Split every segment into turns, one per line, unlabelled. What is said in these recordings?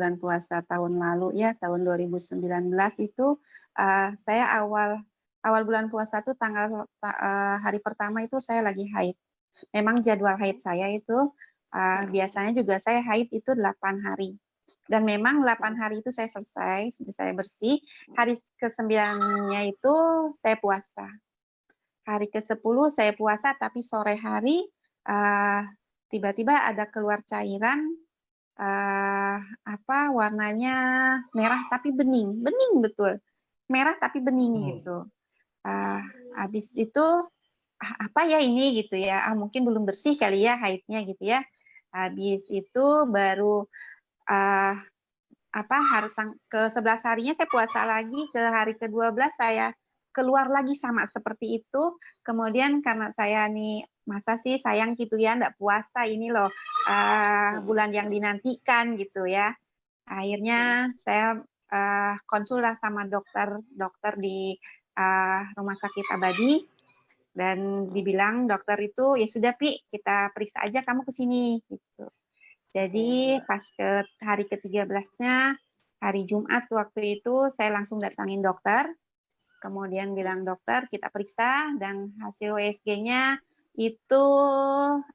bulan puasa tahun lalu ya, tahun 2019 itu, saya awal bulan puasa tuh hari pertama itu saya lagi haid. Memang jadwal haid saya itu, biasanya juga saya haid itu 8 hari. Dan memang 8 hari itu saya selesai, saya bersih, hari ke-9-nya itu saya puasa. Hari ke-10 saya puasa, tapi sore hari, tiba-tiba ada keluar cairan, warnanya merah tapi bening betul, merah tapi bening gitu. Habis itu, apa ya ini gitu ya, mungkin belum bersih kali ya haidnya gitu ya. Habis itu baru, ke-11 harinya saya puasa lagi, ke hari ke-12 saya keluar lagi sama seperti itu. Kemudian karena saya nih, masa sih sayang gitu ya nggak puasa ini loh, bulan yang dinantikan gitu ya. Akhirnya saya, konsul lah sama dokter di, Rumah Sakit Abadi, dan dibilang dokter itu, "Ya sudah Pi, kita periksa aja kamu ke sini," gitu. Jadi pas hari ke-13-nya, hari Jumat waktu itu saya langsung datangin dokter, kemudian bilang, "Dokter, kita periksa dan hasil USG-nya itu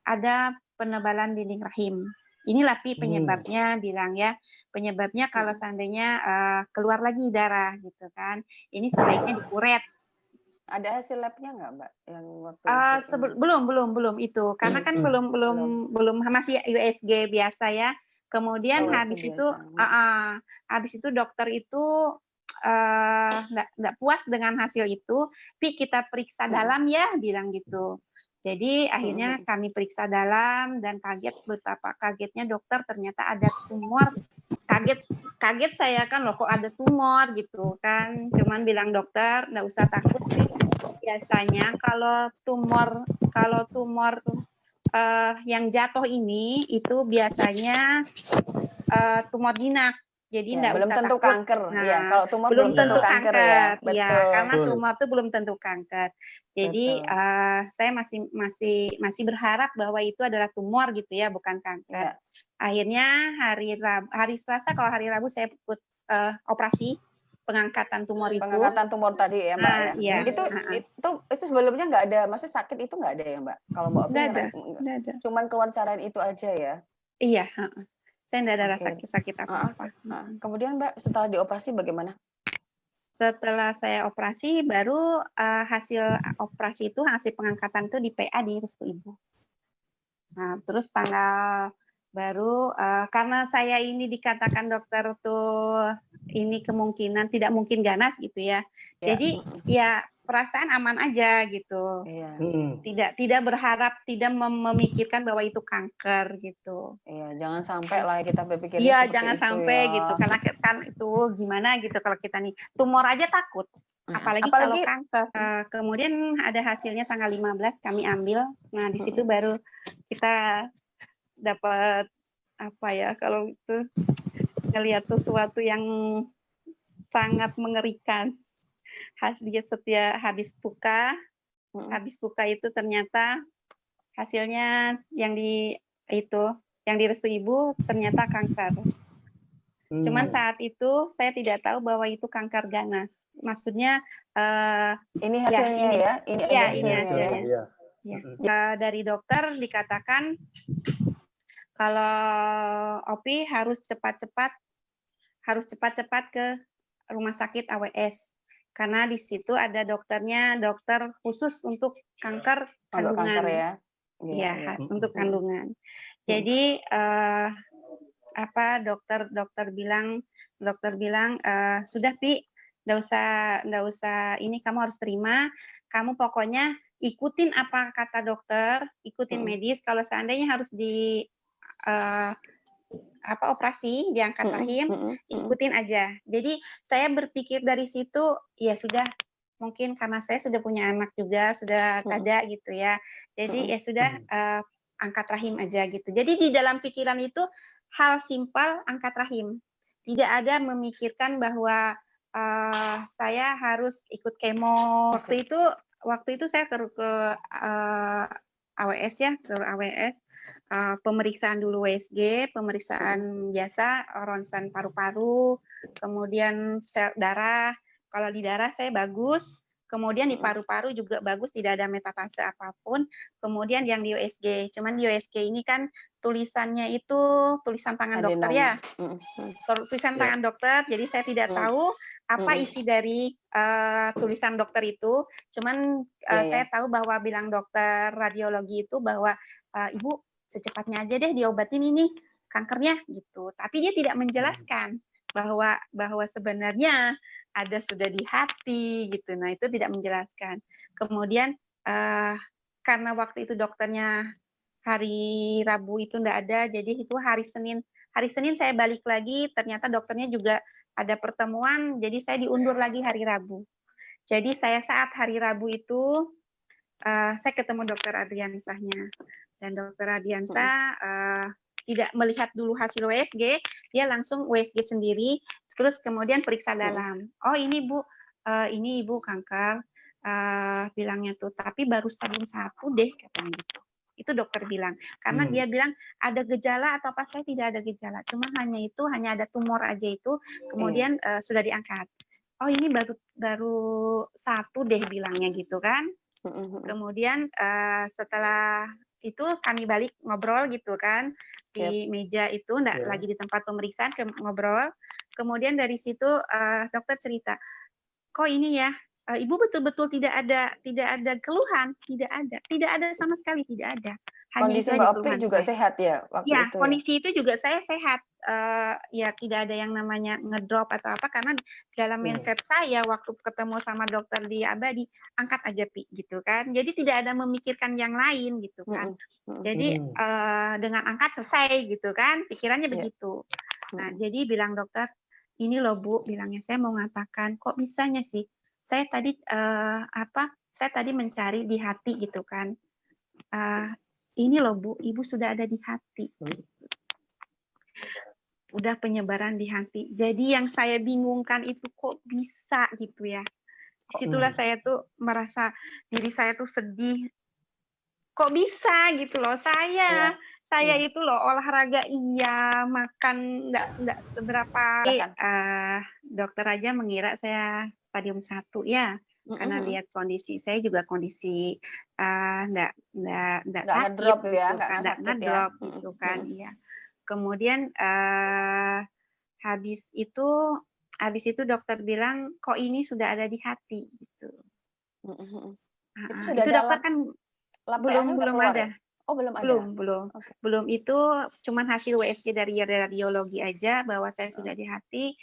ada penebalan dinding rahim. Inilah Pi penyebabnya," bilang ya. "Penyebabnya kalau seandainya, keluar lagi darah," gitu kan. "Ini sebaiknya dikuret."
Ada hasil lab-nya nggak, Mbak, yang waktu itu?
Belum itu, karena kan belum masih USG biasa ya. Kemudian habis itu dokter itu, nggak puas dengan hasil itu, "Pi, kita periksa dalam ya," bilang gitu. Jadi akhirnya kami periksa dalam dan betapa kagetnya dokter, ternyata ada tumor. Kaget saya kan, "Loh kok ada tumor?" Gitu kan. Cuman bilang, "Dokter, nggak usah takut sih, biasanya kalau tumor yang jatuh ini itu biasanya tumor jinak, jadi
Ya,
nggak
belum
usah
tentu
takut."
kanker. Ya,
Nah,
kalau tumor
belum
belum tentu
tentu
kanker ya.
kanker, ya,
Betul.
karena tumor itu belum tentu kanker. Jadi
Betul.
saya masih berharap bahwa itu adalah tumor gitu ya, bukan kanker.
Ya.
Akhirnya hari Selasa, kalau hari Rabu saya ikut operasi pengangkatan tumor itu.
Pengangkatan tumor tadi ya, Mbak, ya.
Iya.
Itu sebelumnya nggak ada, maksudnya sakit itu nggak ada ya, Mbak? Kalau Mbak Opi
Nggak ada.
cuman keluar cairan itu aja ya?
Iya, saya nggak ada
Oke.
sakit apa-apa.
Kemudian Mbak, setelah dioperasi bagaimana?
Setelah saya operasi, baru hasil operasi itu, hasil pengangkatan itu di PA di restu ibu. Nah, terus baru karena saya ini dikatakan dokter tuh ini kemungkinan tidak mungkin ganas gitu ya. Jadi ya perasaan aman aja gitu.
Iya.
Tidak berharap, tidak memikirkan bahwa itu kanker gitu.
Iya, jangan sampai lah kita berpikirnya
Iya,
seperti
jangan
itu
sampai
ya.
gitu, karena kan itu gimana gitu kalau kita nih tumor aja takut, apalagi kalau kanker. Kemudian ada hasilnya tanggal 15 kami ambil. Nah, di situ baru kita dapat apa ya, kalau itu ngelihat sesuatu yang sangat mengerikan. Setiap habis buka itu ternyata hasilnya yang restu ibu ternyata kanker. Cuman saat itu saya tidak tahu bahwa itu kanker ganas. Maksudnya
ini hasilnya ya, ini hasilnya ya.
Dari dokter dikatakan kalau Opi harus cepat-cepat ke rumah sakit AWS, karena di situ ada dokternya, dokter khusus untuk kanker kandungan.
Kanker ya.
Iya, untuk kandungan. Jadi dokter bilang, "Sudah Pi, nggak usah ini, kamu harus terima, kamu pokoknya ikutin apa kata dokter, ikutin medis, kalau seandainya harus operasi, diangkat rahim, ikutin aja." Jadi saya berpikir dari situ, ya sudah, mungkin karena saya sudah punya anak juga, sudah ada gitu ya. Jadi ya sudah, angkat rahim aja gitu. Jadi di dalam pikiran itu hal simpel angkat rahim. Tidak ada memikirkan bahwa saya harus ikut kemo. Waktu itu saya ke AWS ya, ke AWS. pemeriksaan dulu USG, pemeriksaan biasa, ronsen paru-paru, kemudian sel darah. Kalau di darah saya bagus, kemudian di paru-paru juga bagus, tidak ada metastase apapun. Kemudian yang di USG, cuman di USG ini kan tulisannya itu tulisan tangan dokter ya, tulisan tangan dokter. Jadi saya tidak tahu apa isi dari tulisan dokter itu. Cuman saya tahu bahwa bilang dokter radiologi itu bahwa Ibu secepatnya aja deh diobatin ini kankernya gitu. Tapi dia tidak menjelaskan bahwa sebenarnya ada sudah di hati gitu. Nah, itu tidak menjelaskan. Kemudian karena waktu itu dokternya hari Rabu itu enggak ada, jadi itu hari Senin. Hari Senin saya balik lagi, ternyata dokternya juga ada pertemuan, jadi saya diundur lagi hari Rabu. Jadi saya saat hari Rabu itu saya ketemu dokter Adriansahnya. Dan dokter Ardiansah tidak melihat dulu hasil USG, dia langsung USG sendiri, terus kemudian periksa dalam. Oh ini Bu, ini Ibu kanker, bilangnya tuh, tapi baru stadium 1 deh katanya gitu. Itu dokter bilang, karena dia bilang ada gejala atau apa, saya tidak ada gejala, cuma hanya ada tumor aja itu, kemudian sudah diangkat. Oh ini baru 1 deh bilangnya gitu kan. Kemudian setelah itu kami balik ngobrol gitu kan di meja itu, enggak lagi di tempat pemeriksaan, ngobrol. Kemudian dari situ dokter cerita, kok ini ya, Ibu betul-betul tidak ada keluhan, tidak ada sama sekali, tidak ada. Hanya
Kondisi
itu aja
Mbak Opi
keluhan
juga
saya.
sehat ya waktu
Ya,
itu ya?
kondisi itu juga saya sehat. Ya tidak ada yang namanya ngedrop atau apa, karena dalam mindset saya waktu ketemu sama dokter di Abadi, angkat aja Pi gitu kan. Jadi tidak ada memikirkan yang lain gitu kan. Jadi dengan angkat selesai gitu kan, pikirannya begitu. Nah, jadi bilang dokter, ini loh Bu, bilangnya saya mau mengatakan kok bisanya sih? Saya tadi mencari di hati gitu kan. Ini loh Bu, Ibu sudah ada di hati. Udah penyebaran di hati. Jadi yang saya bingungkan itu kok bisa gitu ya. Disitulah saya tuh merasa diri saya tuh sedih. Kok bisa gitu loh. Saya itu loh olahraga iya, makan enggak seberapa. Dokter aja mengira saya stadium 1 ya. Karena lihat kondisi saya juga kondisi enggak sakit
ngedrop ya,
gitu kan, enggak ngedrop gitu kan, iya. Kemudian habis itu dokter bilang kok ini sudah ada di hati gitu.
Itu sudah
Itu dokter kan belum ada.
Ya? Oh belum ada.
Belum itu cuman hasil USG dari radiologi aja bahwa saya sudah di hati.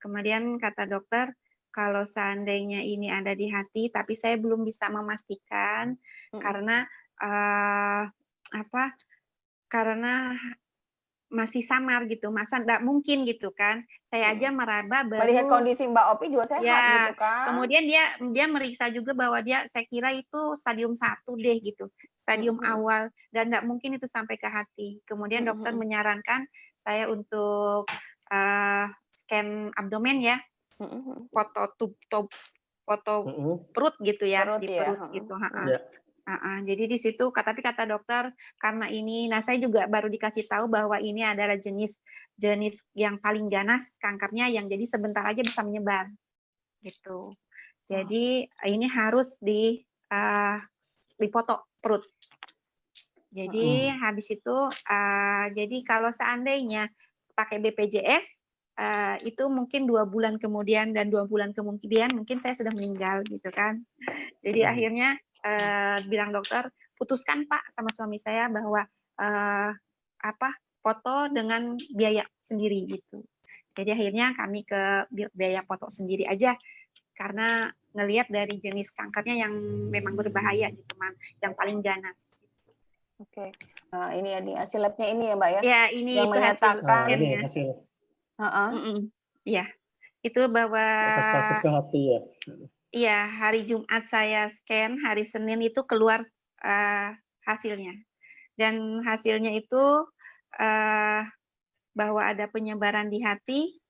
Kemudian kata dokter kalau seandainya ini ada di hati, tapi saya belum bisa memastikan karena karena masih samar gitu, masa enggak mungkin gitu kan. Saya aja meraba
Melihat
baru
kondisi Mbak Opi juga sehat gitu kan.
kemudian dia meriksa juga bahwa saya kira itu stadium 1 deh gitu, stadium awal dan enggak mungkin itu sampai ke hati. Kemudian dokter menyarankan saya untuk scan abdomen ya, foto perut gitu ya, di perut gitu. Jadi di situ tapi kata dokter karena ini, nah saya juga baru dikasih tahu bahwa ini adalah jenis yang paling ganas kankernya yang jadi sebentar aja bisa menyebar gitu. Jadi ini harus dipoto perut. Jadi habis itu jadi kalau seandainya pakai BPJS itu mungkin 2 bulan kemudian dan 2 bulan kemudian mungkin saya sudah meninggal gitu kan. Jadi akhirnya bilang dokter, putuskan Pak sama suami saya bahwa foto dengan biaya sendiri gitu. Jadi akhirnya kami ke biaya foto sendiri aja karena ngelihat dari jenis kankernya yang memang berbahaya gitu, yang paling ganas.
Oke. Nah, ini ya hasil labnya ini ya Mbak ya?
Ya, ini
yang
itu
menyatakan
hasil. Iya, itu bahwa
metastasis ke hati ya.
Iya, hari Jumat saya scan, hari Senin itu keluar hasilnya. Dan hasilnya itu bahwa ada penyebaran di hati,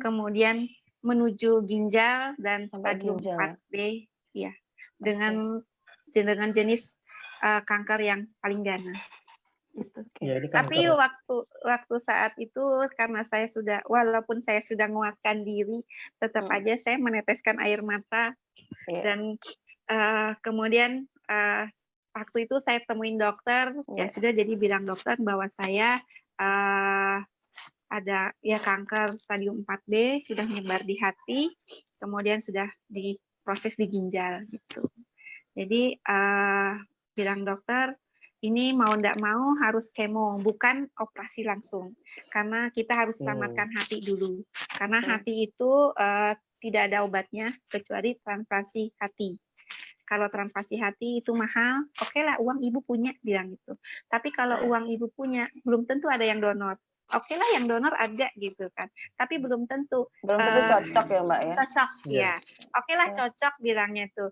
kemudian menuju ginjal dan stadium 4B, ya, dengan jenis kanker yang paling ganas. Gitu.
Ya, ini
Tapi
kanker.
waktu saat itu karena saya sudah walaupun saya sudah menguatkan diri, tetap aja saya meneteskan air mata dan kemudian waktu itu saya temuin dokter, ya sudah jadi bilang dokter bahwa saya ada ya kanker stadium 4B sudah menyebar di hati, kemudian sudah diproses di ginjal gitu. Jadi bilang dokter, ini mau ndak mau harus kemo, bukan operasi langsung. Karena kita harus selamatkan hati dulu. Karena hati itu tidak ada obatnya kecuali transplantasi hati. Kalau transplantasi hati itu mahal, oke lah uang ibu punya, bilang gitu. Tapi kalau uang ibu punya, belum tentu ada yang donor. Oke lah yang donor ada gitu kan. Tapi belum tentu.
Belum tentu cocok ya Mbak ya?
Cocok, ya. Oke lah cocok bilangnya tuh.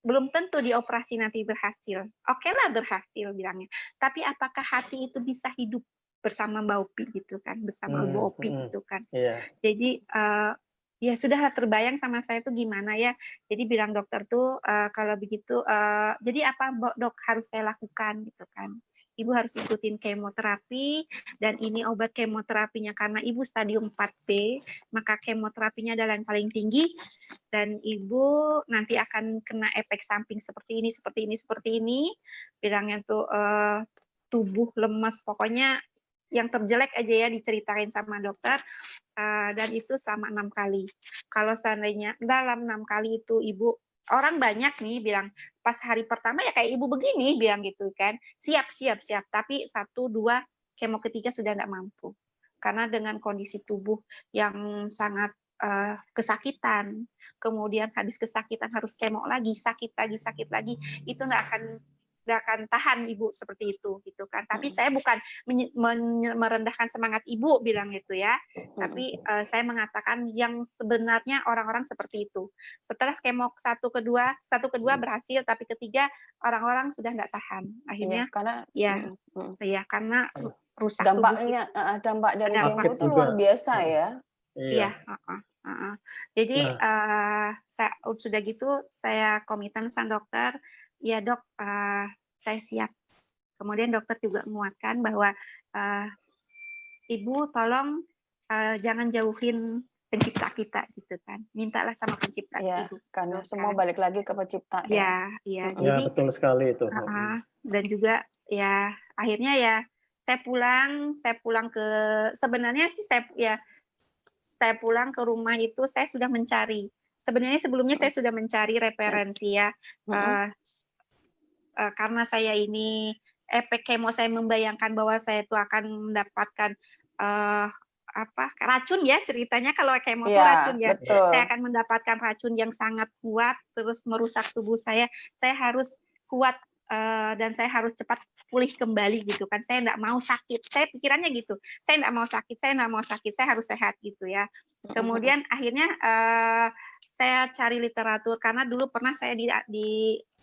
Belum tentu dioperasi nanti berhasil. Oke lah berhasil bilangnya. Tapi apakah hati itu bisa hidup bersama Mbak Opi gitu kan, bersama Ibu Opi gitu kan. Jadi ya sudah terbayang sama saya tuh gimana ya. Jadi bilang dokter tuh kalau begitu, jadi apa dok harus saya lakukan gitu kan. Ibu harus ikutin kemoterapi dan ini obat kemoterapinya karena ibu stadium 4B, maka kemoterapinya adalah yang paling tinggi dan ibu nanti akan kena efek samping seperti ini, seperti ini, seperti ini. Bilangnya tuh tubuh lemas, pokoknya yang terjelek aja ya diceritain sama dokter. Dan itu selama 6 kali. Kalau seandainya dalam 6 kali itu ibu, orang banyak nih bilang pas hari pertama ya kayak ibu begini bilang gitu kan, siap. Tapi 1, 2 kemo ketiga sudah tidak mampu karena dengan kondisi tubuh yang sangat kesakitan, kemudian habis kesakitan harus kemo lagi, sakit lagi, itu nggak akan tahan ibu seperti itu gitu kan. Tapi saya bukan merendahkan semangat ibu bilang gitu ya. Tapi saya mengatakan yang sebenarnya orang-orang seperti itu. Setelah kemo satu kedua berhasil, tapi ketiga orang-orang sudah nggak tahan. Akhirnya
karena
karena rusak
dampaknya
tubuh.
dampak dari kemo itu
juga.
luar biasa ya.
Iya. Jadi sudah gitu saya komitmen sama dokter. Ya dok, saya siap. Kemudian dokter juga menguatkan bahwa ibu tolong jangan jauhin pencipta kita gitu kan. Mintalah sama pencipta ibu.
Karena semua balik lagi ke pencipta ya.
Iya.
Ya,
Jadi
betul sekali itu.
Dan juga ya akhirnya ya saya pulang ke sebenarnya sih saya pulang ke rumah itu saya sudah mencari. Sebenarnya sebelumnya saya sudah mencari referensi ya. Karena saya ini efek kemo saya membayangkan bahwa saya itu akan mendapatkan racun ya ceritanya kalau kemo itu racun ya.
Betul.
Saya akan mendapatkan racun yang sangat kuat terus merusak tubuh saya. Saya harus kuat dan saya harus cepat pulih kembali gitu kan. Saya enggak mau sakit. Saya pikirannya gitu. Saya enggak mau sakit, saya harus sehat gitu ya. Kemudian akhirnya saya cari literatur karena dulu pernah saya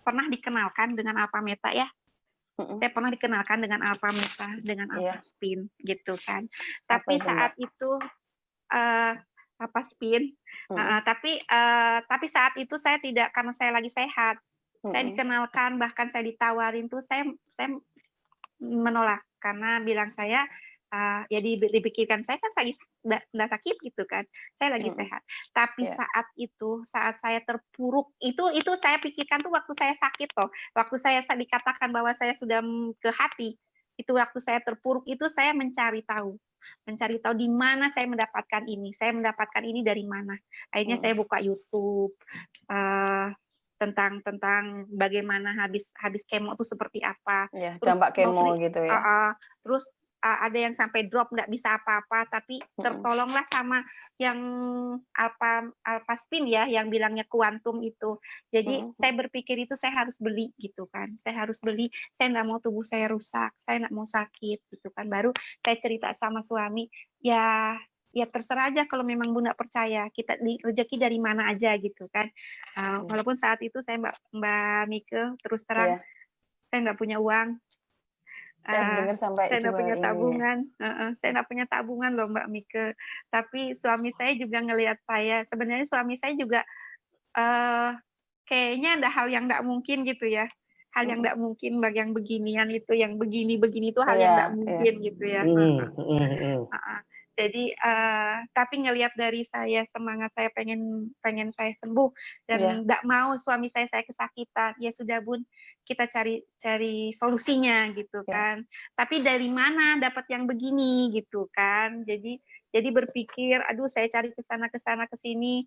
pernah dikenalkan dengan Alpha Meta ya. Saya pernah dikenalkan dengan Alpha Meta, dengan Alpha Spin gitu kan. Tapi saat itu Alpha Spin, tapi saat itu saya tidak, karena saya lagi sehat. Saya dikenalkan, bahkan saya ditawarin tuh saya menolak karena bilang saya ya dipikirkan saya kan lagi nggak sakit gitu kan, saya lagi sehat. Tapi saat saya terpuruk itu saya pikirkan tuh waktu saya sakit toh, waktu saya dikatakan bahwa saya sudah ke hati, itu waktu saya terpuruk itu saya mencari tahu di mana saya mendapatkan ini dari mana. Akhirnya saya buka YouTube tentang bagaimana habis kemo itu seperti apa.
Terus dampak kemo gitu ya.
Terus ada yang sampai drop nggak bisa apa-apa, tapi tertolonglah sama yang Alpha Spin ya, yang bilangnya kuantum itu. Jadi saya berpikir itu saya harus beli gitu kan. Saya harus beli, saya nggak mau tubuh saya rusak, saya nggak mau sakit gitu kan. Baru saya cerita sama suami, ya terserah aja kalau memang Bunda percaya, kita rezeki dari mana aja gitu kan. Walaupun saat itu saya Mbak Mike terus terang saya nggak punya uang.
Saya dengar sampai
saya nggak punya
ini.
tabungan, saya nggak punya tabungan loh Mbak Mike. Tapi suami saya juga ngelihat saya. Sebenarnya suami saya juga kayaknya ada hal yang nggak mungkin gitu ya. hal yang tidak mungkin, bagi yang beginian itu, yang begini-begini itu hal yang
Iya,
tidak
iya.
mungkin gitu ya. Jadi tapi ngelihat dari saya semangat saya pengen saya sembuh
Iya.
dan nggak mau suami saya kesakitan, ya sudah Bun, kita cari solusinya gitu
Iya.
kan. Tapi dari mana dapat yang begini gitu kan. Jadi berpikir, aduh saya cari ke sana ke sini.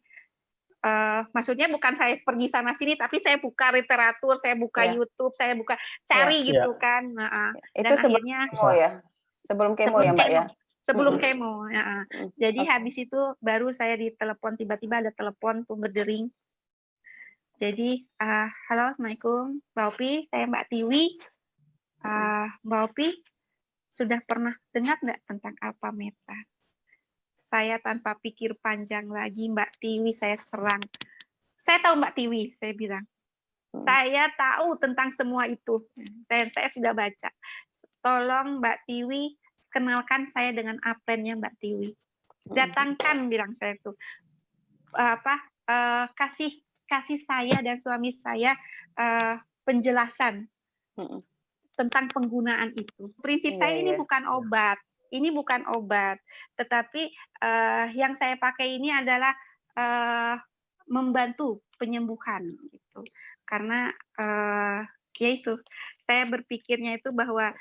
Maksudnya bukan saya pergi sana sini, tapi saya buka literatur, saya buka
Iya.
YouTube, saya buka
Iya.
cari
Iya.
gitu kan.
Itu
Dan
sebelum
akhirnya
kemo ya? Sebelum kemo ya, Mbak ya?
sebelum kemo, Jadi
Oke.
habis itu baru saya ditelepon, tiba-tiba ada telepon tuh berdering. Jadi, halo, Assalamualaikum, Mbak Opi, saya Mbak Tiwi. Mbak Opi, sudah pernah dengar nggak tentang alpha meta? Saya tanpa pikir panjang lagi, Mbak Tiwi, saya serang. Saya tahu Mbak Tiwi, saya bilang. Saya tahu tentang semua itu. Saya sudah baca. Tolong Mbak Tiwi, kenalkan saya dengan aprennya Mbak Tiwi. Datangkan, bilang saya tuh. Kasih saya dan suami saya penjelasan tentang penggunaan itu. Prinsip saya ini bukan obat. Ini bukan obat, tetapi yang saya pakai ini adalah membantu penyembuhan gitu. Karena ya itu, saya berpikirnya itu bahwa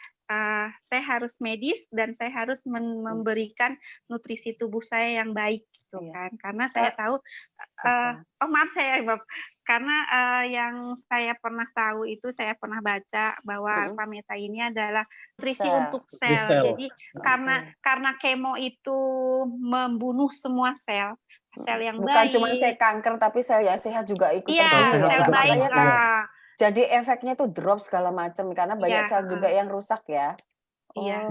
saya harus medis dan saya harus memberikan nutrisi tubuh saya yang baik gitu kan. Karena saya tahu karena yang saya pernah tahu itu, saya pernah baca bahwa alpha meta ini adalah nutrisi untuk sel. Jadi karena kemo itu membunuh semua sel yang
bukan
baik.
cuma sel kanker, tapi sel yang sehat juga ikut
terbunuh. Iya, sel baik.
Jadi efeknya tuh drop segala macam karena banyak sel juga yang rusak ya.
Iya.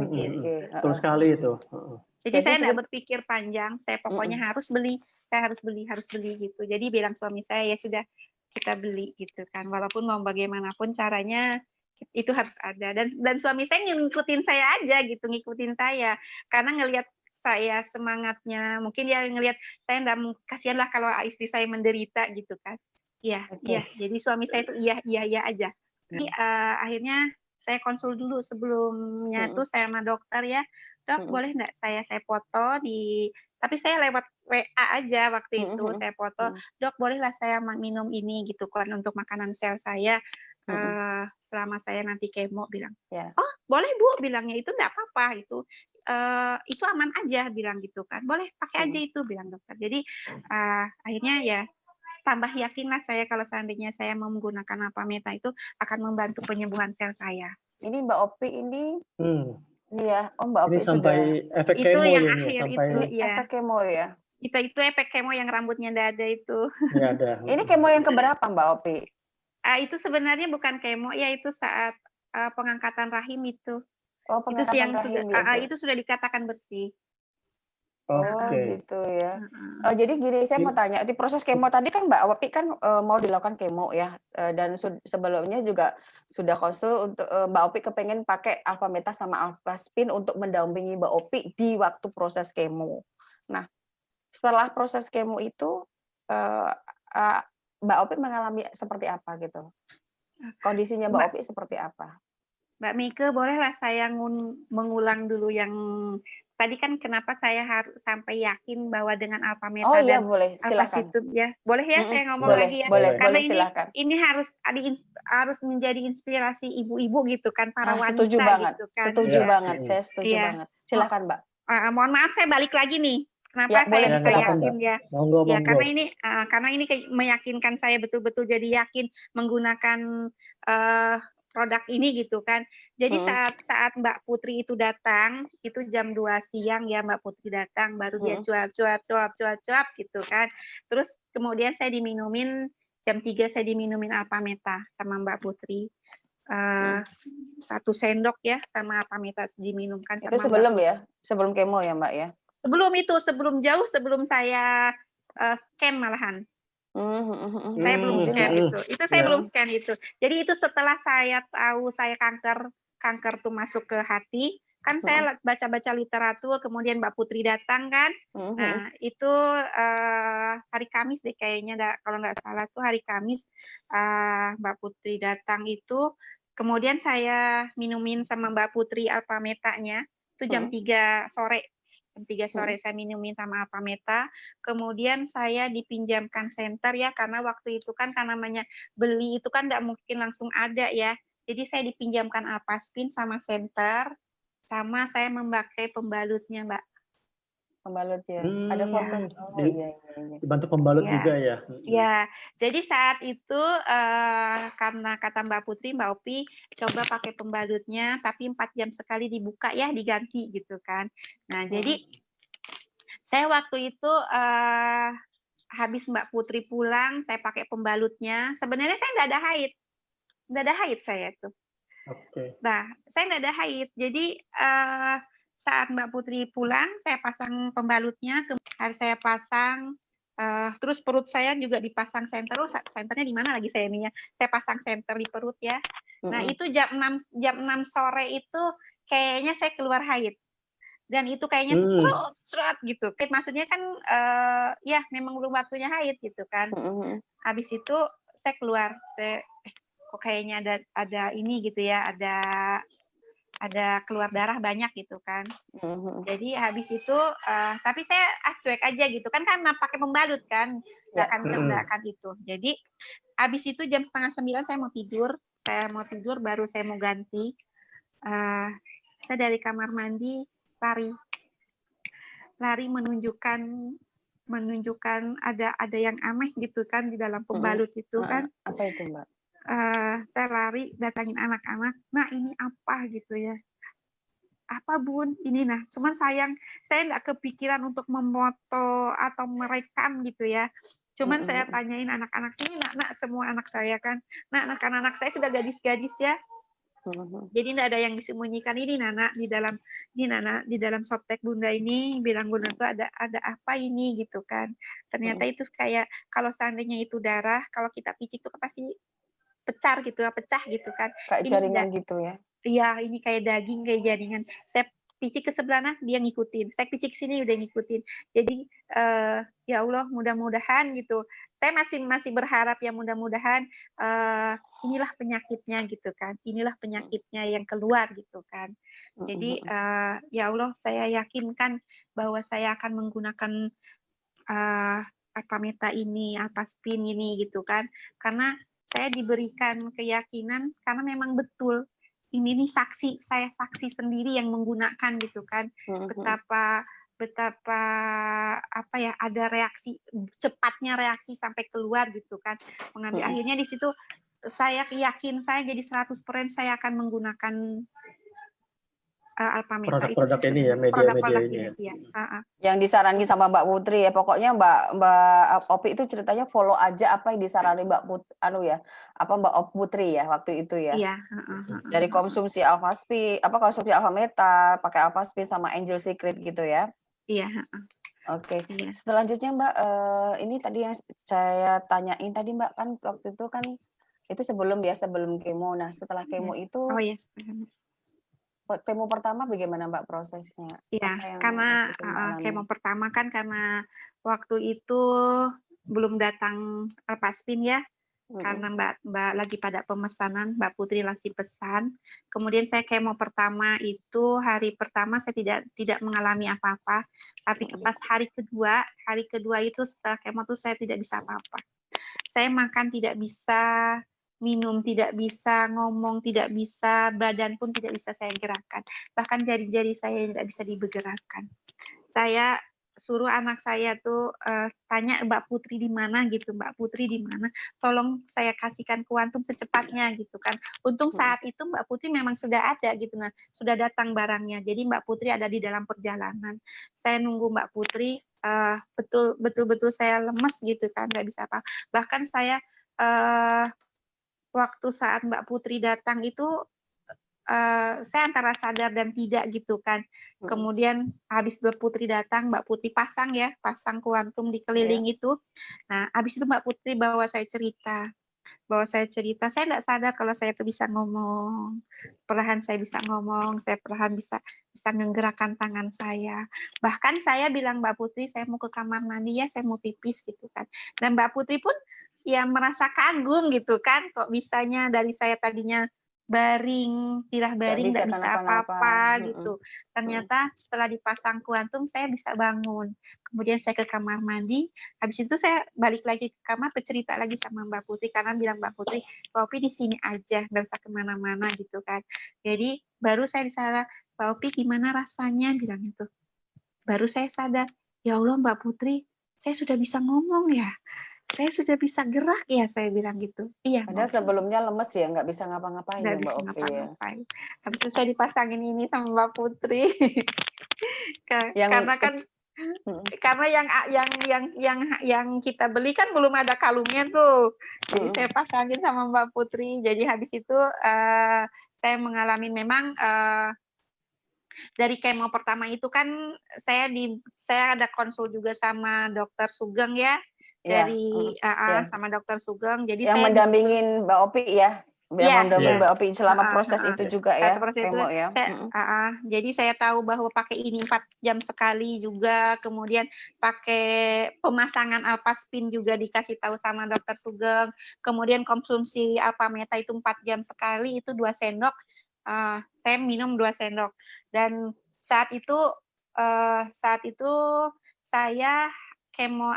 Betul sekali itu.
Jadi saya tidak berpikir panjang, saya pokoknya harus beli gitu. Jadi bilang suami saya, ya sudah kita beli gitu kan. Walaupun mau bagaimanapun caranya itu harus ada. Dan suami saya ngikutin saya aja gitu, ngikutin saya. Karena ngelihat saya semangatnya, mungkin dia ngelihat saya enggak, kasihanlah kalau istri saya menderita gitu kan. Iya. Jadi suami saya itu iya aja. Jadi akhirnya saya konsul dulu sebelumnya tuh saya sama dokter ya. Dok, boleh nggak saya foto tapi saya lewat WA aja waktu itu, saya foto. Dok, bolehlah saya minum ini gitu kan untuk makanan sel saya selama saya nanti kemo, bilang. Oh, boleh Bu, bilangnya, itu nggak apa-apa, itu aman aja, bilang gitu kan. Boleh pakai aja itu, bilang dokter. Jadi akhirnya ya tambah yakinlah saya kalau seandainya saya mau menggunakan alpha meta itu akan membantu penyembuhan sel saya.
Ini Mbak Opi ini iya, Mbak Opi
ini sampai
sudah
efek
itu
kemo
yang
ya,
akhir
sampai
itu ya.
Efek kemo ya.
Itu efek kemo yang rambutnya nggak ada itu.
Nggak ada.
Ini kemo yang keberapa Mbak Opi?
Itu sebenarnya bukan kemo ya, itu saat pengangkatan rahim itu.
Oh, pengangkatan rahim ya.
Itu sudah dikatakan bersih.
Gitu ya. Jadi gini, saya mau tanya, di proses kemo tadi kan Mbak Opi kan mau dilakukan kemo ya, dan sebelumnya juga sudah konsul untuk Mbak Opi kepengen pakai alpha meta sama alpha spin untuk mendampingi Mbak Opi di waktu proses kemo. Nah, setelah proses kemo itu Mbak Opi mengalami seperti apa gitu? Kondisinya Mbak Opi seperti apa?
Mbak Mike, bolehlah saya mengulang dulu yang tadi kan, kenapa saya harus sampai yakin bahwa dengan alpha meta dan
boleh,
alpha situm ya. Boleh ya saya ngomong lagi ya.
Boleh,
karena
silakan.
ini harus menjadi inspirasi ibu-ibu gitu kan, para wanita
setuju banget,
gitu kan.
Setuju banget, saya setuju banget. Silakan Mbak.
Mohon maaf, saya balik lagi nih. Kenapa saya bisa yakin ya? Ya karena ini meyakinkan saya betul-betul jadi yakin menggunakan produk ini gitu kan. Jadi saat Mbak Putri itu datang, itu jam 2 siang ya, Mbak Putri datang, baru dia cuap gitu kan. Terus kemudian saya diminumin, jam 3 saya diminumin alpha meta sama Mbak Putri. 1 sendok ya sama alpha meta diminumkan sama
Itu sebelum ya? Sebelum kemo ya Mbak ya?
Sebelum saya scan malahan. Saya belum scan itu. Saya belum scan itu. Jadi itu setelah saya tahu saya kanker tuh masuk ke hati, kan saya baca-baca literatur, kemudian Mbak Putri datang kan. Nah, itu hari Kamis deh kayaknya, kalau nggak salah tuh hari Kamis Mbak Putri datang itu. Kemudian saya minumin sama Mbak Putri Alpameta-nya, itu jam 3 sore. Jam 3 sore saya minumin sama Alpameta. Kemudian saya dipinjamkan senter ya, karena waktu itu kan karena namanya beli itu kan nggak mungkin langsung ada ya. Jadi saya dipinjamkan Alpaspin sama senter, sama saya memakai pembalutnya, Mbak.
Pembalut ya. Ada foto. Oh iya.
Dibantu pembalut juga ya.
Ya, jadi saat itu karena kata Mbak Putri, Mbak Opi coba pakai pembalutnya, tapi 4 jam sekali dibuka ya, diganti gitu kan. Nah, jadi saya waktu itu habis Mbak Putri pulang, saya pakai pembalutnya. Sebenarnya saya nggak ada haid saya tuh.
Oke.
Nah, saya nggak ada haid. Jadi saat Mbak Putri pulang, saya pasang pembalutnya, kemudian saya pasang, terus perut saya juga dipasang senter. Senternya di mana lagi saya ini ya? Saya pasang senter di perut ya. Nah, itu jam 6 sore itu kayaknya saya keluar haid. Dan itu kayaknya serut gitu. Maksudnya kan ya memang belum waktunya haid gitu kan. Habis itu saya keluar, kok kayaknya ada ini gitu ya, ada keluar darah banyak gitu kan. Jadi habis itu tapi saya cuek aja gitu kan, karena pakai pembalut kan, nggak akan itu. Jadi habis itu jam 8:30 saya mau tidur baru saya mau ganti. Saya dari kamar mandi lari menunjukkan ada yang aneh gitu kan di dalam pembalut itu kan.
Apa itu, Mbak?
Saya lari datangin anak-anak, nah ini apa gitu ya, apa Bun ini, nah cuman sayang saya nggak kepikiran untuk memoto atau merekam gitu ya, cuman saya tanyain anak-anak sini, nak semua anak saya kan, anak-anak saya sudah gadis-gadis ya, jadi nggak ada yang disembunyikan. Ini Nana di dalam softtek Bunda ini, bilang Bunda tuh ada apa ini gitu kan, ternyata itu kayak kalau seandainya itu darah, kalau kita picik tuh pasti pecah gitu kan.
Kayak jaringan gitu ya?
Iya, ini kayak daging, kayak jaringan. Saya picik ke sebelah, dia ngikutin. Saya picik sini udah ngikutin. Jadi ya Allah, mudah-mudahan gitu. Saya masih berharap ya mudah-mudahan inilah penyakitnya gitu kan. Inilah penyakitnya yang keluar gitu kan. Jadi ya Allah, saya yakinkan bahwa saya akan menggunakan Alpameta ini, Alpaspin ini gitu kan. Karena saya diberikan keyakinan karena memang betul ini nih saya saksi sendiri yang menggunakan gitu kan, betapa apa ya, ada cepatnya reaksi sampai keluar gitu kan, mengambil akhirnya di situ saya yakin saya jadi 100% saya akan menggunakan Alpameta
produk
itu
ini ya, media-media ini
ya.
Yang disarankan sama Mbak Putri ya, pokoknya Mbak Opi itu ceritanya follow aja apa yang disarani Mbak Putri ya waktu itu ya.
Iya.
Dari konsumsi Alpameta, pakai Alpaspin sama Angel Secret gitu ya.
Iya.
Oke. Selanjutnya Mbak, ini tadi yang saya tanyain tadi Mbak, kan waktu itu kan itu sebelum kemo. Nah setelah kemo itu.
Oh iya.
Kemo pertama bagaimana Mbak prosesnya?
Iya, karena kemo pertama kan karena waktu itu belum datang Alpaspin ya, karena Mbak lagi pada pemesanan, Mbak Putri masih pesan. Kemudian saya kemo pertama itu hari pertama saya tidak mengalami apa-apa, tapi pas hari kedua itu setelah kemo tuh saya tidak bisa apa-apa. Saya makan tidak bisa, minum tidak bisa, ngomong tidak bisa, badan pun tidak bisa saya gerakkan. Bahkan jari-jari saya tidak bisa dibergerakkan. Saya suruh anak saya tuh tanya Mbak Putri di mana gitu, Mbak Putri di mana? Tolong saya kasihkan kuantum secepatnya gitu kan. Untung saat itu Mbak Putri memang sudah ada gitu, nah sudah datang barangnya. Jadi Mbak Putri ada di dalam perjalanan. Saya nunggu Mbak Putri, betul-betul saya lemes gitu kan, nggak bisa apa. Bahkan saya waktu saat Mbak Putri datang itu saya antara sadar dan tidak gitu kan. Kemudian habis Mbak Putri datang, Mbak Putri pasang kuantum di keliling itu. Nah, habis itu Mbak Putri bawa saya cerita. bahwa saya cerita, saya nggak sadar kalau saya itu bisa ngomong. Perlahan saya bisa ngomong, saya perlahan bisa bisa menggerakkan tangan saya. Bahkan saya bilang Mbak Putri, saya mau ke kamar mandi ya, saya mau pipis gitu kan. Dan Mbak Putri pun ya merasa kagum gitu kan, kok bisanya dari saya tadinya baring, tidak
Nggak
baring,
bisa
nggak bisa
kenapa-napa.
apa-apa
Mm-mm.
gitu. Ternyata setelah dipasang kuantum, saya bisa bangun. Kemudian saya ke kamar mandi, habis itu saya balik lagi ke kamar, bercerita lagi sama Mbak Putri, karena bilang Mbak Putri, Mbak Opi di sini aja, nggak usah kemana-mana gitu kan. Jadi baru saya disana, Mbak Opi gimana rasanya, bilang itu. Baru saya sadar, ya Allah Mbak Putri, saya sudah bisa ngomong ya. Saya sudah bisa gerak ya, saya bilang gitu. Iya, Mbak
Padahal
Opi.
sebelumnya lemes ya, nggak bisa ngapa-ngapain
Nggak
ya Mbak
bisa
Opi ya.
ngapa-ngapain. Habis itu saya dipasangin ini sama Mbak Putri.
Yang
Karena kan karena yang kita beli kan belum ada kalungnya tuh. Jadi saya pasangin sama Mbak Putri. Jadi habis itu saya mengalami memang dari kemo pertama itu kan saya ada konsul juga sama dokter Sugeng ya.
ya,
Dari
ya,
sama dokter Sugeng. Jadi
yang
saya
mendampingin Mbak Opi ya, yang
iya,
mendampingin
iya.
Mbak Opi selama
Heeh,
proses
heeh.
itu juga
Satu
ya,
proses itu
kemo ya.
jadi saya tahu bahwa pakai ini 4 jam sekali juga, kemudian pakai pemasangan Alpaspin juga dikasih tahu sama dokter Sugeng, kemudian konsumsi Alpameta itu 4 jam sekali, itu 2 sendok, saya minum 2 sendok. Dan saat itu saya kemo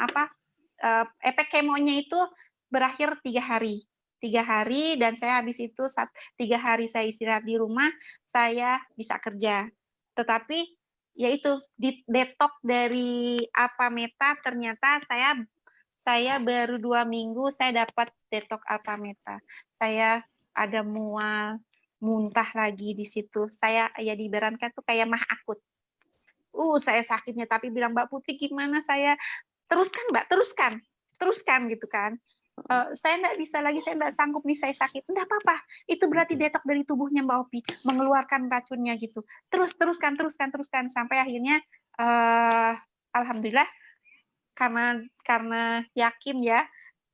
efek kemonya itu berakhir 3 hari. 3 hari dan saya habis itu 3 hari saya istirahat di rumah, saya bisa kerja. Tetapi ya itu detox dari Alpameta ternyata saya baru 2 minggu saya dapat detox Alpameta. Saya ada mual, muntah lagi di situ. Saya ya diibaratkan tuh kayak mah akut. Saya sakitnya tapi bilang Mbak Putri gimana saya teruskan Mbak, teruskan gitu kan. Saya nggak bisa lagi, saya nggak sanggup nih, saya sakit. Nggak apa-apa, itu berarti detox dari tubuhnya Mbak Opi, mengeluarkan racunnya gitu. Teruskan, sampai akhirnya alhamdulillah karena yakin ya.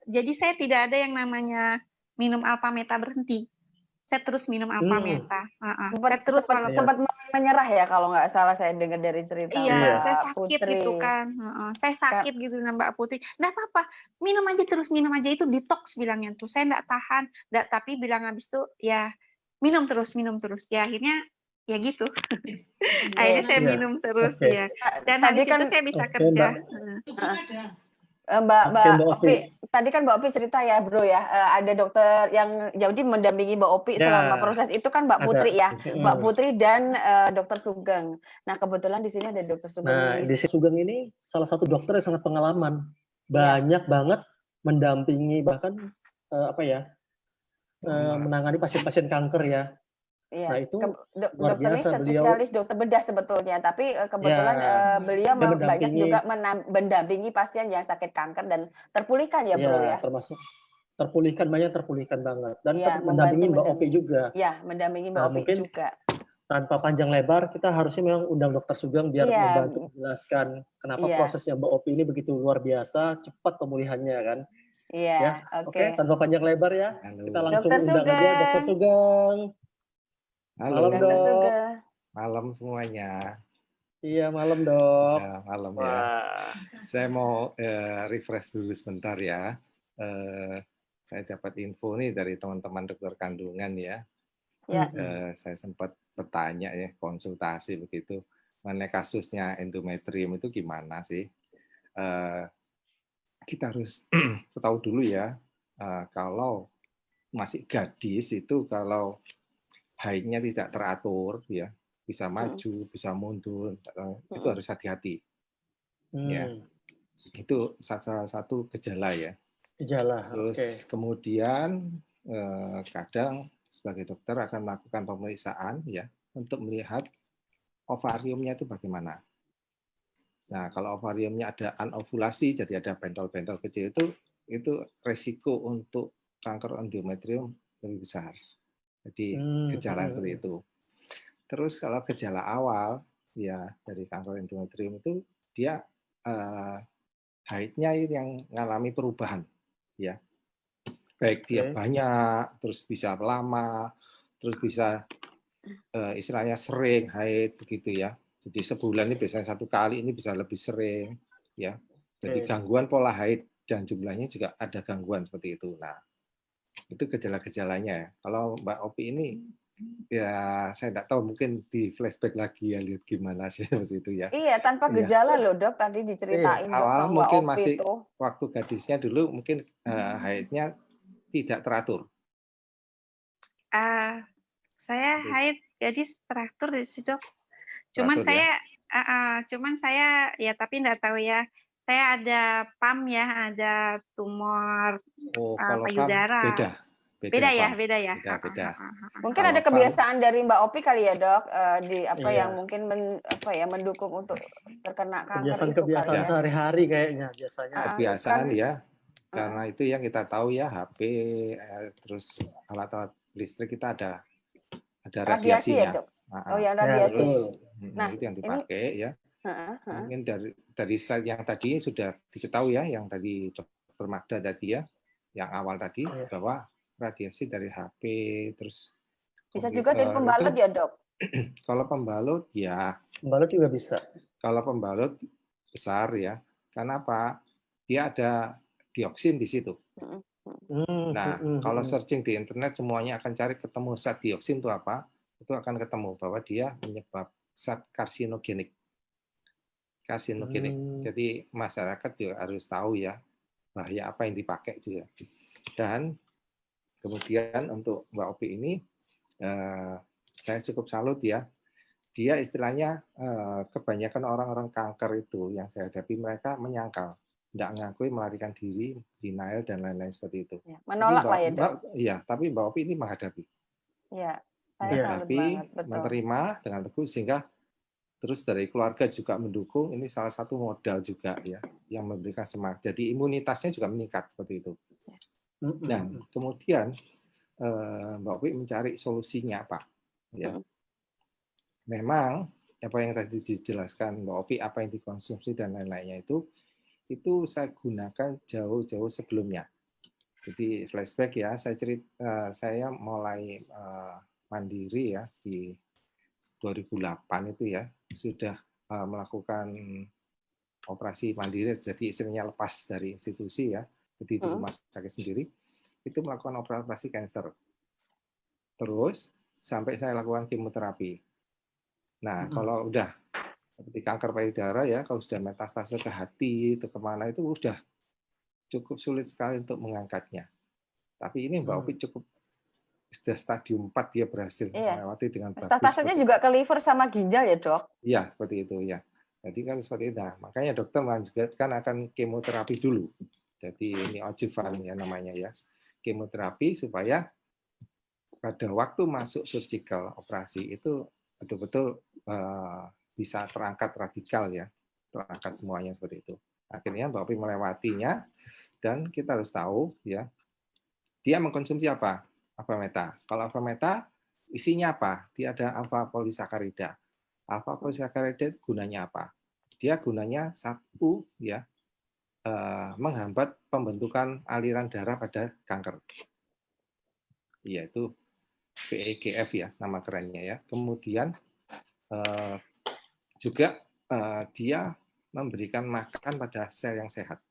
Jadi saya tidak ada yang namanya minum Alpameta berhenti. Saya terus minum Alpameta. Saya terus walaupun
Sempat menyerah ya kalau nggak salah saya dengar dari cerita
iya, saya
Mbak
sakit gitu
Putri.
kan. Saya sakit gitu dengan Mbak Putri. Nggak apa-apa, minum aja itu detox bilangnya tuh. Saya nggak tahan, tapi bilang habis itu ya minum terus. Ya akhirnya ya gitu. Akhirnya saya minum terus ya. Dan
Tadi
habis
kan
itu saya bisa
Oke,
kerja.
Mbak
Mbak Opi.
Opi, tadi kan Mbak Opi cerita ya Bro ya, ada dokter yang jadi mendampingi Mbak Opi selama
Ya,
proses itu kan Mbak
ada.
Putri ya, Mbak Putri dan dokter Sugeng. Nah kebetulan di sini ada dokter Sugeng
Nah,
ini.
di Sugeng ini salah satu dokter yang sangat pengalaman, banyak banget mendampingi bahkan menangani pasien-pasien kanker ya.
Iya,
Nah itu luar
dokter ini
biasa beliau.
spesialis dokter bedah sebetulnya, tapi kebetulan
Ya,
beliau
dia
banyak juga
mendampingi.
mendampingi pasien yang sakit kanker dan terpulihkan ya Bro
Ya,
ya.
termasuk terpulihkan banget dan
Iya,
mendampingi Mbak Opi juga.
Ya, mendampingi Mbak
Nah,
Opi
mungkin
juga.
tanpa panjang lebar kita harusnya memang undang dokter Sugeng biar
Iya,
membantu menjelaskan kenapa prosesnya Mbak Opi ini begitu luar biasa, cepat pemulihannya kan.
Iya,
Ya,
oke.
tanpa panjang lebar ya.
Halo.
Kita langsung
Dokter
undang aja Dokter
Sugeng.
Sugeng.
Halo.
Malam
Dokter
Dok.
Sugeng.
Malam semuanya.
Iya, malam Dok.
Ya, malam
Wah.
ya. Saya mau refresh dulu sebentar ya. Saya dapat info nih dari teman-teman dokter kandungan ya.
Ya.
Saya sempat bertanya ya, konsultasi begitu. Mengenai kasusnya endometrium itu gimana sih? Kita harus tahu dulu ya, kalau masih gadis itu kalau haidnya tidak teratur ya, bisa maju, bisa mundur, itu harus hati-hati. Ya. Itu salah satu gejala ya.
Gejala.
Terus kemudian kadang sebagai dokter akan melakukan pemeriksaan ya untuk melihat ovariumnya itu bagaimana. Nah, kalau ovariumnya ada anovulasi, jadi ada bentol-bentol kecil itu resiko untuk kanker endometrium lebih besar. Jadi gejala seperti itu. Terus kalau gejala awal ya dari kanker endometrium itu dia haidnya yang mengalami perubahan ya. baik dia
Oke.
banyak, terus bisa lama, terus bisa istilahnya sering haid begitu ya. Jadi sebulan ini biasanya 1 kali, ini bisa lebih sering ya. Jadi
Oke.
gangguan pola haid dan jumlahnya juga ada gangguan seperti itu. Nah, itu gejala-gejalanya ya. Kalau Mbak Opi ini ya saya tidak tahu, mungkin di flashback lagi ya, lihat gimana sih seperti itu ya.
Iya, tanpa
Iya.
gejala loh dok, tadi
Iya.
diceritain dok
Awal
sama Mbak
mungkin
Opi
masih
itu.
waktu gadisnya dulu mungkin haidnya tidak teratur.
Ah, saya
Seperti itu.
haid jadi teratur sih dok. Cuman
Teratur ya.
saya ya tapi enggak tahu ya. Saya ada PAM ya, ada tumor
Oh, kalau PAM
payudara.
beda. Beda
Beda ya,
PAM.
beda ya.
Beda-beda.
Mungkin
Kalau
ada
PAM,
kebiasaan dari Mbak Opi kali ya dok, di apa yang
Iya.
mungkin mendukung untuk terkena kanker itu kali
Kebiasaan-kebiasaan
ya.
sehari-hari kayaknya biasanya.
kebiasaan
Kan,
ya, karena itu yang kita tahu ya, HP, terus alat-alat listrik kita ada
radiasi ya
radiasinya.
dok. Oh yang
Ya,
radiasi.
Terus
betul.
Nah
itu yang
ini,
dipakai ya.
heeh.
Mungkin dari slide yang tadi sudah diketahui ya, yang tadi Dr. Magda tadi ya, yang awal tadi
Iya.
bahwa radiasi dari HP, terus
bisa juga dari
komputer
pembalut
itu,
ya dok.
kalau pembalut ya,
Pembalut juga bisa.
kalau pembalut besar ya, karena apa? Dia ada dioksin di situ. Nah, kalau searching di internet semuanya akan cari ketemu zat dioksin itu apa? Itu akan ketemu bahwa dia menyebab zat karsinogenik. Jadi masyarakat juga harus tahu ya bahaya apa yang dipakai juga. Dan kemudian untuk Mbak Opi ini saya cukup salut ya. Dia istilahnya kebanyakan orang-orang kanker itu yang saya hadapi, mereka menyangkal, tidak mengakui, melarikan diri, denial dan lain-lain seperti itu.
Ya, menolak lah ya dok.
Tapi Mbak Opi ini menghadapi.
Ya, saya salut banget, betul.
Menerima dengan teguh, sehingga terus dari keluarga juga mendukung. Ini salah satu modal juga ya, yang memberikan semangat. Jadi imunitasnya juga meningkat seperti itu. Dan kemudian Mbak Opi mencari solusinya apa? Ya, memang apa yang tadi dijelaskan Mbak Opi, apa yang dikonsumsi dan lain-lainnya itu saya gunakan jauh-jauh sebelumnya. Jadi flashback ya, saya mulai mandiri ya di 2008 itu ya, sudah melakukan operasi mandiri, jadi istilahnya lepas dari institusi ya, jadi di rumah sakit sendiri, itu melakukan operasi kanker. Terus sampai saya lakukan kemoterapi. Nah, kalau udah seperti kanker payudara ya, kalau sudah metastase ke hati, itu kemana, itu udah cukup sulit sekali untuk mengangkatnya. Tapi ini Mbak Opi cukup sudah stadium 4 dia berhasil melewati dengan bagus.
Metastasenya juga ke liver sama ginjal ya dok?
Iya, seperti itu ya. Jadi kan seperti itu. Nah, makanya dokter melanjutkan akan kemoterapi dulu. Jadi ini adjuvan ya namanya ya. Kemoterapi supaya pada waktu masuk surgical operasi itu betul-betul bisa terangkat radikal ya, terangkat semuanya seperti itu. Akhirnya Mbak Opi melewatinya, dan kita harus tahu ya, dia mengkonsumsi apa? Alpha-meta. Kalau alpha-meta isinya apa? Dia ada alpha polisakarida. Alpha polisakarida gunanya apa? Dia gunanya satu ya, menghambat pembentukan aliran darah pada kanker, yaitu VEGF ya nama kerennya ya. Kemudian juga dia memberikan makan pada sel yang sehat.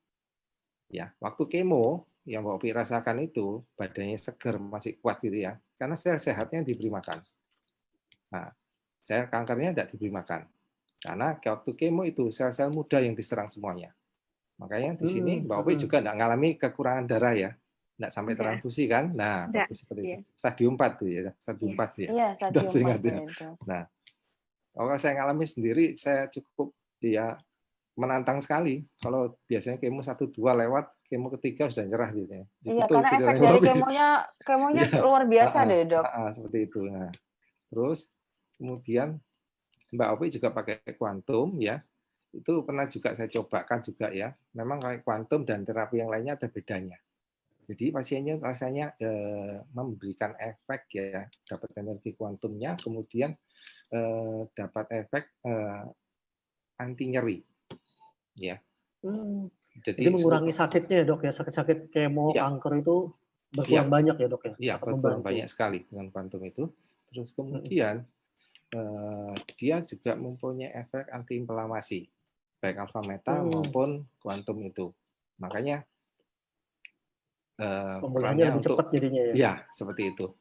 Ya, waktu kemo yang Mbak Opi rasakan itu badannya seger, masih kuat gitu ya, karena sel sehatnya diberi makan. Nah, sel kankernya tidak diberi makan, karena waktu kemo itu sel-sel muda yang diserang semuanya. Makanya di sini Mbak Opi juga tidak mengalami kekurangan darah ya, tidak sampai transfusi kan? Nah, bagus seperti itu. Stadium 4 tuh ya, stadium 4 ya.
Iya, stadium 4 ya.
Nah, kalau saya ngalami sendiri, saya cukup ya menantang sekali. Kalau biasanya kemo 1-2 lewat, kemo ketiga sudah nyerah biasanya.
Iya, karena efek dari kemonya luar biasa deh dok.
Seperti itu. Nah, terus kemudian Mbak Opi juga pakai kuantum ya. Itu pernah juga saya cobakan juga ya. Memang kayak kuantum dan terapi yang lainnya ada bedanya. Jadi pasiennya rasanya memberikan efek ya, dapat energi kuantumnya, kemudian dapat efek anti nyeri. Ya.
Jadi mengurangi sakitnya ya dok ya, sakit-sakit kemo kanker itu berkurang banyak ya, Dok ya?
Iya,
Sangat
berkurang
membantu.
banyak sekali dengan kuantum itu. Terus kemudian dia juga mempunyai efek antiinflamasi, baik alfa meta maupun kuantum itu. Makanya
pemulihannya lebih cepat jadinya ya.
Iya, seperti itu.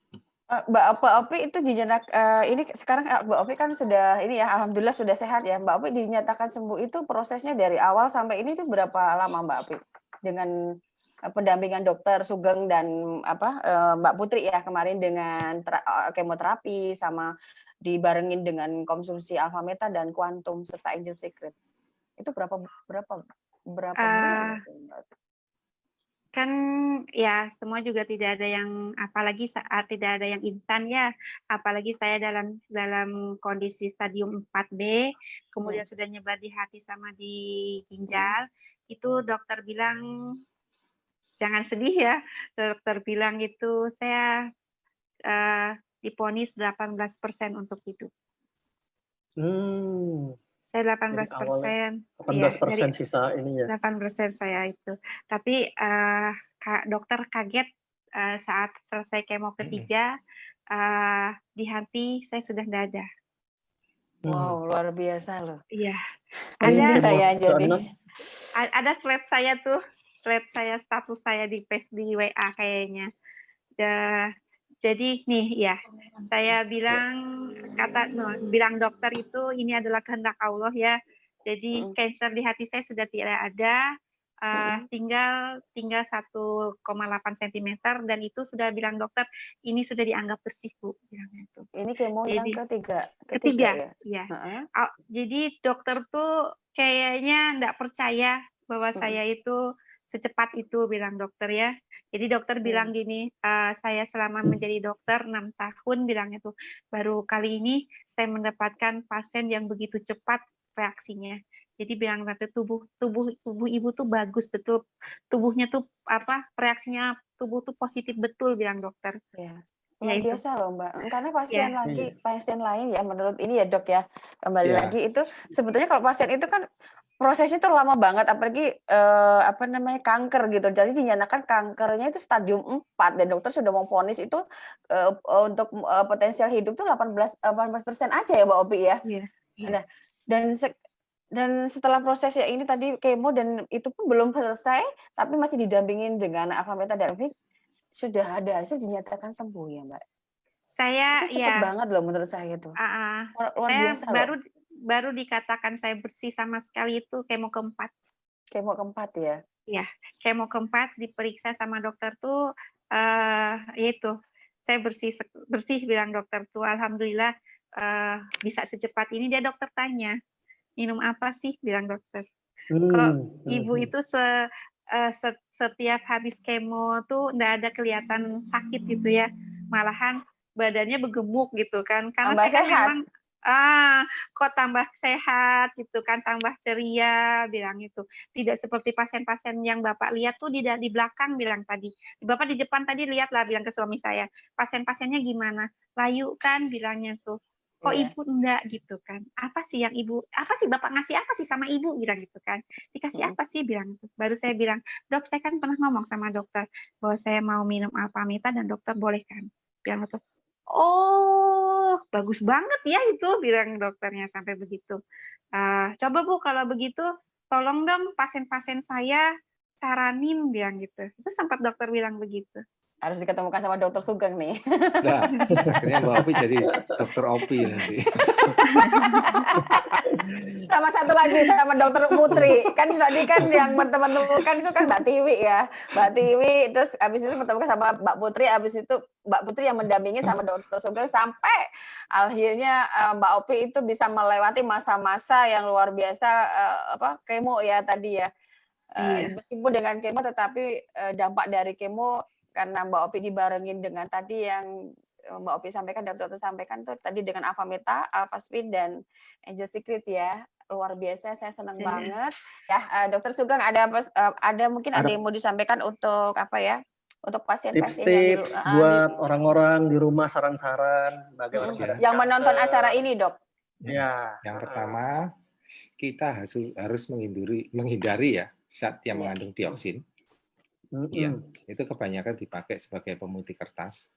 Mbak Opi itu ini sekarang Mbak Opi kan sudah ini ya, alhamdulillah sudah sehat ya. Mbak Opi dinyatakan sembuh itu prosesnya dari awal sampai ini tuh berapa lama Mbak Opi dengan pendampingan dokter Sugeng dan Mbak Putri ya kemarin dengan kemoterapi sama dibarengin dengan konsumsi alfa meta dan kuantum serta angel secret. Itu berapa bulan itu, Mbak Opi?
Kan ya semua juga tidak ada yang, apalagi saat tidak ada yang instan ya, apalagi saya dalam kondisi stadium 4B, kemudian sudah nyebar di hati sama di ginjal, itu dokter bilang jangan sedih ya, dokter bilang itu saya divonis 18% untuk hidup. Saya 18%.
18% sisa ininya.
8% saya itu. Tapi dokter kaget saat selesai kemo ketiga, di hati saya sudah tidak ada.
Wow, luar biasa loh.
Iya. Ada slide saya tuh, status saya di WA kayaknya. Jadi nih ya, saya bilang dokter itu ini adalah kehendak Allah ya. Jadi cancer di hati saya sudah tidak ada, tinggal 1,8 cm dan itu sudah bilang dokter ini sudah dianggap bersih Bu. Bilangnya itu.
Ini kemo yang
ketiga ya. Jadi dokter tuh kayaknya enggak percaya bahwa saya itu secepat itu bilang dokter ya. Jadi dokter bilang gini, saya selama menjadi dokter 6 tahun bilangnya tuh baru kali ini saya mendapatkan pasien yang begitu cepat reaksinya. Jadi bilang nanti tubuh ibu tuh bagus betul, tubuhnya tuh reaksinya tubuh tuh positif betul bilang dokter.
Ya. Luar biasa loh Mbak, karena pasien lain ya menurut ini ya Dok ya, kembali lagi itu sebetulnya kalau pasien itu kan prosesnya tuh lama banget, apalagi kanker gitu. Jadi dinyatakan kankernya itu stadium 4 dan dokter sudah mau vonis itu untuk potensial hidup tuh 18% aja ya Mbak Opi ya. Nah, dan setelah prosesnya ini tadi kemo dan itu pun belum selesai, tapi masih didampingin dengan alfa meta dan sudah ada hasil dinyatakan sembuh ya Mbak.
Saya
itu cepet banget loh menurut saya itu. Luar biasa
baru dikatakan saya bersih sama sekali itu kemo keempat.
Kemo keempat ya?
Iya, kemo keempat diperiksa sama dokter tuh yaitu saya bersih bilang dokter tuh alhamdulillah bisa secepat ini. Dia dokter tanya minum apa sih bilang dokter. Kok ibu itu setiap habis kemo tuh enggak ada kelihatan sakit gitu ya, malahan badannya bergemuk gitu kan, karena
tambah
saya
sehat.
Memang kok tambah sehat gitu kan, tambah ceria bilang itu. Tidak seperti pasien-pasien yang Bapak lihat tuh di belakang bilang tadi. Bapak di depan tadi lihatlah bilang ke suami saya, pasien-pasiennya gimana? Layu kan bilangnya tuh. Kok ibu enggak gitu kan? Apa sih Bapak ngasih apa sih sama ibu bilang gitu kan? Dikasih apa sih bilang itu. Baru saya bilang, Dok saya kan pernah ngomong sama dokter bahwa saya mau minum alfa meta dan dokter bolehkan. Bilang itu. Oh, bagus banget ya itu, bilang dokternya sampai begitu. Coba Bu, kalau begitu, tolong dong pasien-pasien saya saranin, bilang gitu. Itu sempat dokter bilang begitu.
Harus diketemukan sama dokter Sugeng nih.
Nah, akhirnya Mbak Opi jadi dokter Opi nanti.
Sama satu lagi sama dokter Putri. Kan tadi kan yang bertemu-temukan itu kan Mbak Tiwi ya. Mbak Tiwi, terus habis itu bertemu sama Mbak Putri, habis itu Mbak Putri yang mendampingi sama dokter Sugeng sampai akhirnya Mbak Opi itu bisa melewati masa-masa yang luar biasa kemo ya tadi ya. Meskipun dengan kemo tetapi dampak dari kemo karena Mbak Opi dibarengin dengan tadi yang Mbak Opi sampaikan dan dokter sampaikan tuh tadi dengan alfa meta, alfa spin dan angel secret ya. Luar biasa, saya senang banget. Ya, Dokter Sugeng ada mungkin ada yang mau disampaikan untuk apa ya? Untuk pasien-pasien
tips buat orang-orang di rumah, saran-saran bagaimana
yang menonton acara ini, Dok.
Ya,
yang pertama kita harus menghindari ya zat yang mengandung dioksin. Ya, itu kebanyakan dipakai sebagai pemutih kertas.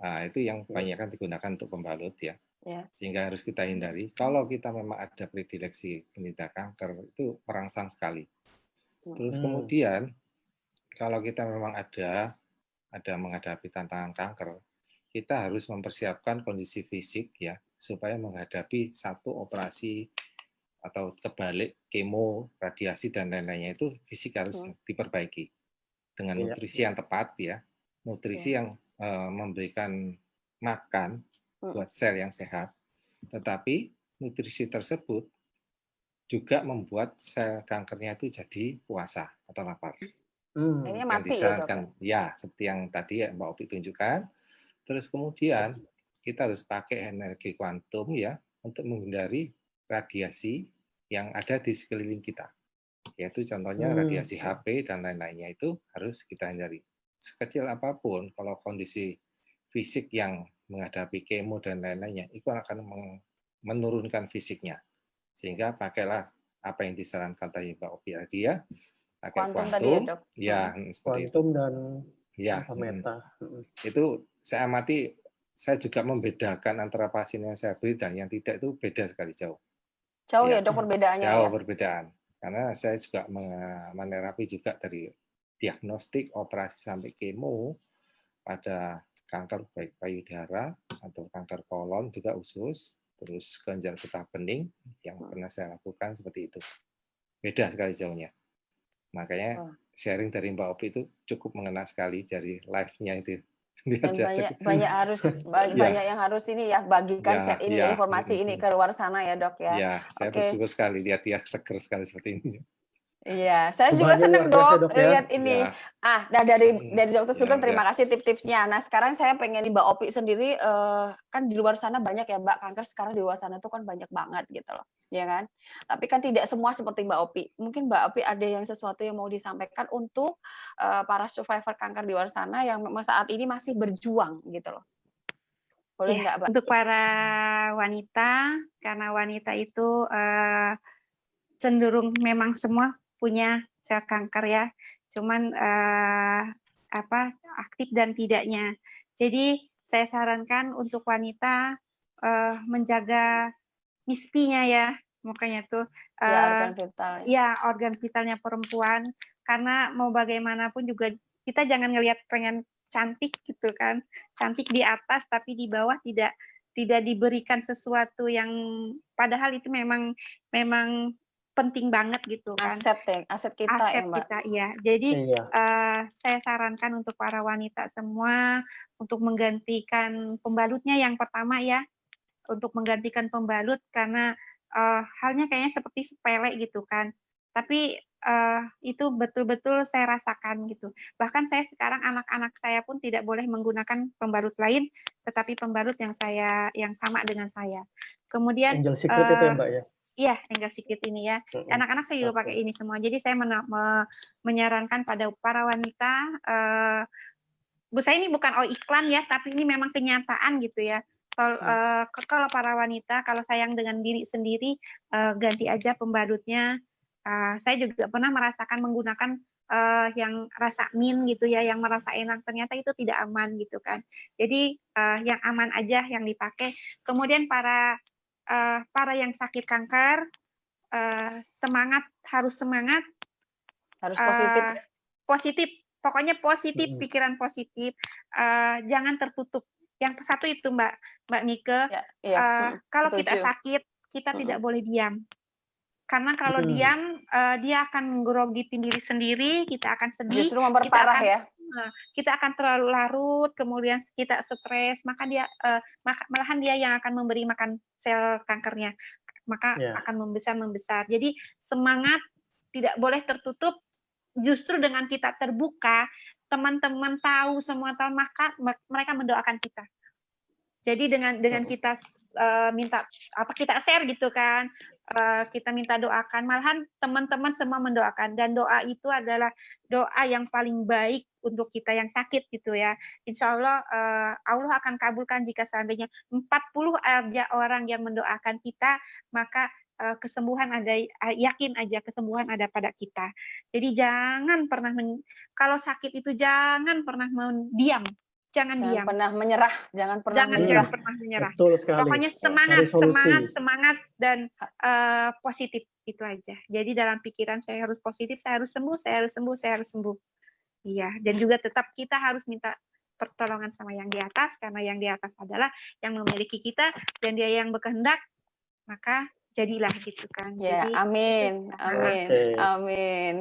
Nah, itu yang kebanyakan digunakan untuk pembalut ya. Sehingga harus kita hindari. Kalau kita memang ada predileksi penderita kanker, itu merangsang sekali. Terus kemudian kalau kita memang ada menghadapi tantangan kanker, kita harus mempersiapkan kondisi fisik ya supaya menghadapi satu operasi atau kebalik kemo, radiasi dan lain-lainnya, itu fisik harus diperbaiki dengan nutrisi yang tepat ya, nutrisi yang memberikan makan buat sel yang sehat, tetapi nutrisi tersebut juga membuat sel kankernya itu jadi puasa atau lapar.
Akhirnya
Dan
mati
disarankan
ya,
ya seperti yang tadi ya Mbak Opi tunjukkan. Terus kemudian kita harus pakai energi kuantum ya untuk menghindari radiasi yang ada di sekeliling kita. Yaitu contohnya radiasi HP dan lain-lainnya, itu harus kita hindari. Sekecil apapun, kalau kondisi fisik yang menghadapi kemo dan lain-lainnya, itu akan menurunkan fisiknya. Sehingga pakailah apa yang disarankan tadi Mbak Opi tadi ya, pakai kuantum, ya seperti
kuantum
itu.
dan
Ya,
meta.
Itu saya amati, saya juga membedakan antara pasien yang saya beri dan yang tidak, itu beda sekali jauh.
Jauh ya dok perbedaannya
jauh
ya?
perbedaan. Karena saya juga menerapi juga dari diagnostik, operasi sampai kemo pada kanker baik payudara atau kanker kolon juga usus, terus kelenjar getah bening yang pernah saya lakukan seperti itu. Beda sekali jauhnya. Makanya sharing dari Mbak Opi itu cukup mengena sekali dari live-nya itu.
Dan banyak yang harus ini ya bagikan informasi ini ke luar sana ya dok ya.
Ya, saya bersyukur sekali lihat dia seger sekali seperti ini.
Iya, saya juga senang dok lihat ini. Nah dari Dokter Sugeng terima kasih tip-tipsnya. Nah sekarang saya pengen Mbak Opi sendiri, kan di luar sana banyak ya Mbak, kanker sekarang di luar sana tuh kan banyak banget gitu loh, ya kan? Tapi kan tidak semua seperti Mbak Opi. Mungkin Mbak Opi ada yang sesuatu yang mau disampaikan untuk para survivor kanker di luar sana yang saat ini masih berjuang gitu loh. Boleh nggak Mbak?
Untuk para wanita, karena wanita itu cenderung memang semua punya sel kanker ya, cuman aktif dan tidaknya. Jadi saya sarankan untuk wanita menjaga MISP-nya ya, makanya tuh
organ vital.
Ya organ vitalnya perempuan, karena mau bagaimanapun juga kita jangan ngelihat pengen cantik gitu kan, cantik di atas tapi di bawah tidak diberikan sesuatu yang padahal itu memang penting banget gitu kan.
Aset kita ya Mbak.
Iya. Jadi saya sarankan untuk para wanita semua untuk menggantikan pembalutnya yang pertama ya, untuk menggantikan pembalut karena halnya kayaknya seperti sepele gitu kan. Tapi itu betul-betul saya rasakan gitu. Bahkan saya sekarang anak-anak saya pun tidak boleh menggunakan pembalut lain, tetapi pembalut yang sama dengan saya. Kemudian
Angel Secret itu ya Mbak ya?
Iya, Angel Secret ini ya. Anak-anak saya juga pakai ini semua. Jadi saya menyarankan pada para wanita, saya ini bukan iklan ya, tapi ini memang kenyataan gitu ya. Kalau para wanita, kalau sayang dengan diri sendiri, ganti aja pembalutnya. Saya juga pernah merasakan menggunakan yang rasa mint gitu ya, yang merasa enak, ternyata itu tidak aman gitu kan. Jadi yang aman aja yang dipakai. Kemudian para yang sakit kanker, harus semangat,
harus positif,
positif, pokoknya positif, pikiran positif, jangan tertutup. Yang satu itu Mbak Mike, kalau kita sakit, kita tidak boleh diam. Karena kalau diam, dia akan menggerogitin diri sendiri, kita akan sedih,
justru memperparah
kita akan terlalu larut, kemudian kita stres, maka malahan dia yang akan memberi makan sel kankernya, maka akan membesar. Jadi semangat, tidak boleh tertutup. Justru dengan kita terbuka, teman-teman tahu, semua tahu, maka mereka mendoakan kita. Jadi dengan kita minta kita share gitu kan, kita minta doakan, malahan teman-teman semua mendoakan, dan doa itu adalah doa yang paling baik untuk kita yang sakit gitu ya. Insya Allah Allah akan kabulkan jika seandainya 40 aja orang yang mendoakan kita, maka kesembuhan ada, yakin aja kesembuhan ada pada kita. Jadi jangan pernah kalau sakit itu jangan pernah diam. Jangan diam.
pernah menyerah, jangan pernah
Jangan pernah menyerah.
Betul sekali.
Pokoknya
Cari solusi.
semangat dan positif itu aja. Jadi dalam pikiran saya harus positif, saya harus sembuh, saya harus sembuh, saya harus sembuh. Iya, dan juga tetap kita harus minta pertolongan sama yang di atas, karena yang di atas adalah yang memiliki kita dan dia yang berkehendak, maka jadilah gitu kan.
Ya,
Jadi
amin,
itu
amin,
Oke.
amin.